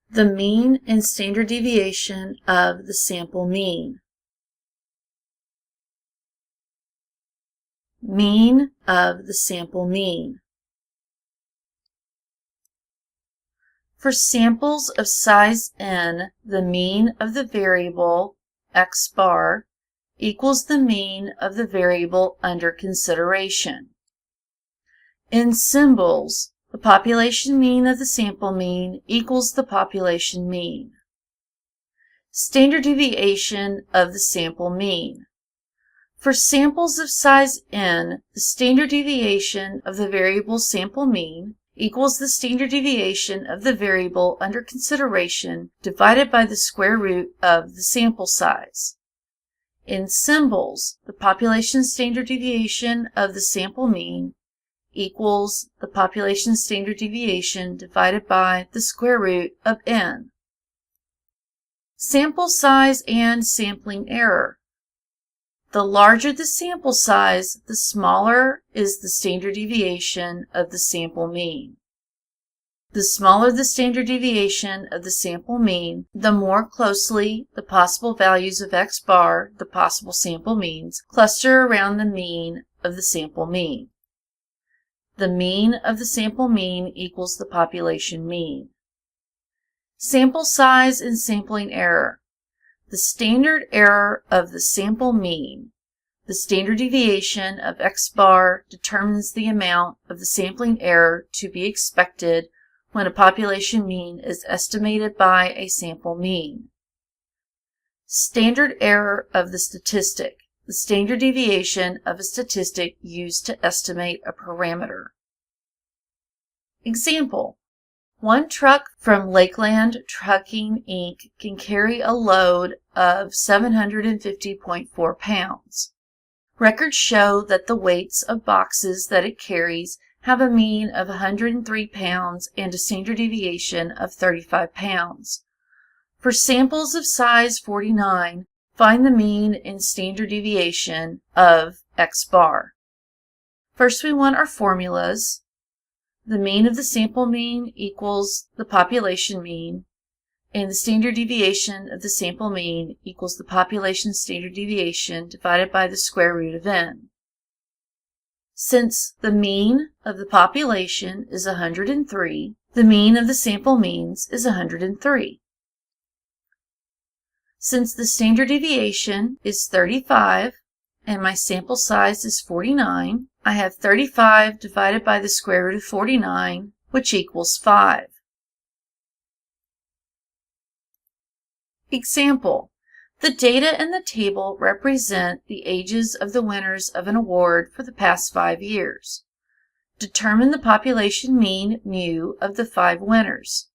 The mean and standard deviation of the sample mean. Mean of the sample mean. For samples of size n, the mean of the variable x bar equals the mean of the variable under consideration. In symbols, the population mean of the sample mean equals the population mean. Standard deviation of the sample mean. For samples of size n, the standard deviation of the variable sample mean equals the standard deviation of the variable under consideration divided by the square root of the sample size. In symbols, the population standard deviation of the sample mean equals the population standard deviation divided by the square root of n. Sample size and sampling error. The larger the sample size, the smaller is the standard deviation of the sample mean. The smaller the standard deviation of the sample mean, the more closely the possible values of x bar, the possible sample means, cluster around the mean of the sample mean. The mean of the sample mean equals the population mean. Sample size and sampling error. The standard error of the sample mean. The standard deviation of x bar determines the amount of the sampling error to be expected when a population mean is estimated by a sample mean. Standard error of the statistic. The standard deviation of a statistic used to estimate a parameter. Example: one truck from Lakeland Trucking, Inc. can carry a load of 750.4 pounds. Records show that the weights of boxes that it carries have a mean of 103 pounds and a standard deviation of 35 pounds. For samples of size 49, find the mean and standard deviation of x bar. First, we want our formulas. The mean of the sample mean equals the population mean, and the standard deviation of the sample mean equals the population standard deviation divided by the square root of n. Since the mean of the population is 103, the mean of the sample means is 103. Since the standard deviation is 35 and my sample size is 49, I have 35 divided by the square root of 49, which equals 5. Example: the data in the table represent the ages of the winners of an award for the past 5 years. Determine the population mean mu of the 5 winners.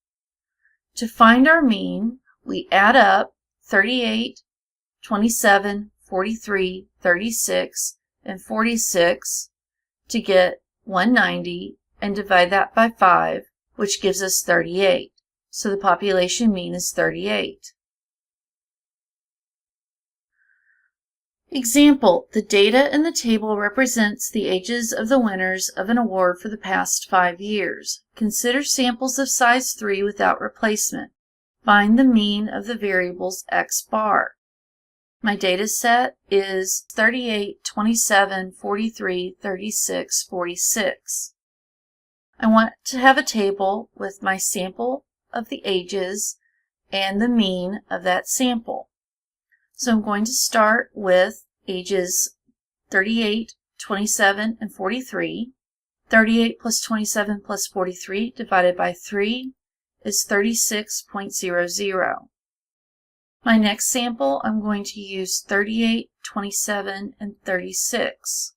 To find our mean, we add up 38, 27, 43, 36, and 46 to get 190 and divide that by 5, which gives us 38. So the population mean is 38. Example: the data in the table represents the ages of the winners of an award for the past 5 years. Consider samples of size 3 without replacement. Find the mean of the variables x bar. My data set is 38, 27, 43, 36, 46. I want to have a table with my sample of the ages and the mean of that sample. So I'm going to start with ages 38, 27, and 43. 38 plus 27 plus 43 divided by 3 is 36.00. My next sample, I'm going to use 38, 27, and 36.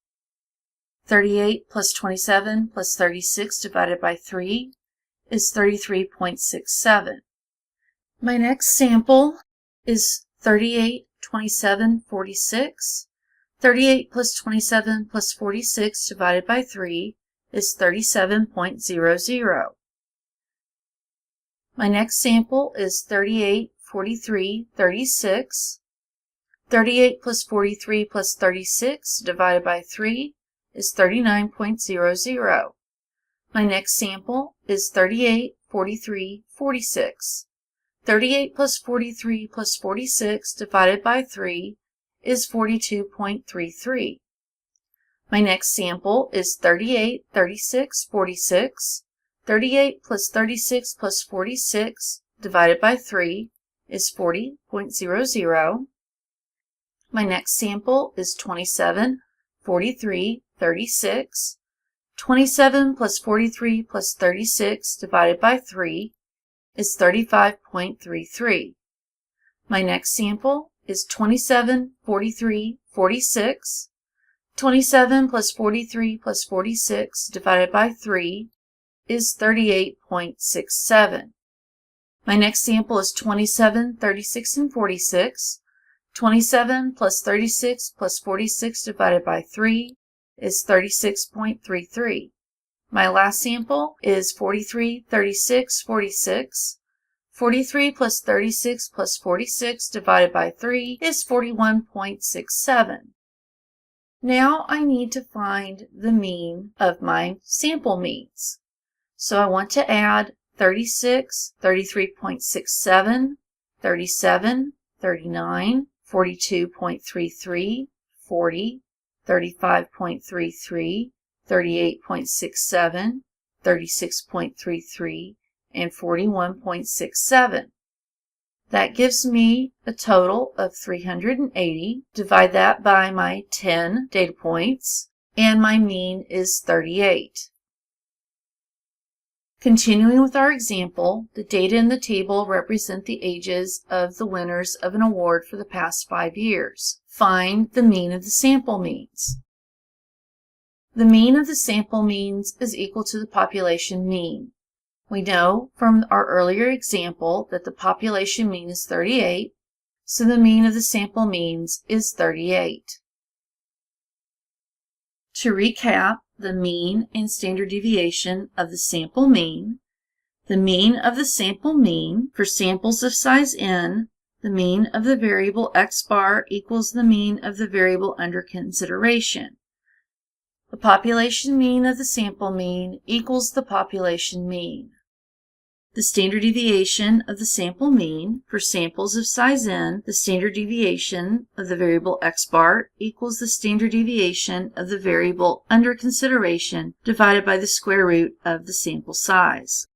38 plus 27 plus 36 divided by 3 is 33.67. My next sample is 38, 27, 46. 38 plus 27 plus 46 divided by 3 is 37.00. My next sample is 38, 43, 36. 38 plus 43 plus 36 divided by 3 is 39.00. My next sample is 38, 43, 46. 38 plus 43 plus 46 divided by 3 is 42.33. My next sample is 38, 36, 46. 38 plus 36 plus 46 divided by 3 is 40.00. My next sample is 27, 43, 36. 27 plus 43 plus 36 divided by 3 is 35.33. My next sample is 27, 43, 46. 27 plus 43 plus 46 divided by 3 is 38.67. My next sample is 27, 36, and 46. 27 plus 36 plus 46 divided by 3 is 36.33. My last sample is 43, 36, 46. 43 plus 36 plus 46 divided by 3 is 41.67. Now I need to find the mean of my sample means. So I want to add 36, 33.67, 37, 39, 42.33, 40, 35.33, 38.67, 36.33, and 41.67. That gives me a total of 380. Divide that by my 10 data points, and my mean is 38. Continuing with our example, the data in the table represent the ages of the winners of an award for the past 5 years. Find the mean of the sample means. The mean of the sample means is equal to the population mean. We know from our earlier example that the population mean is 38, so the mean of the sample means is 38. To recap the mean and standard deviation of the sample mean, the mean of the sample mean for samples of size n, the mean of the variable x bar equals the mean of the variable under consideration. The population mean of the sample mean equals the population mean. The standard deviation of the sample mean for samples of size n, the standard deviation of the variable x bar equals the standard deviation of the variable under consideration divided by the square root of the sample size.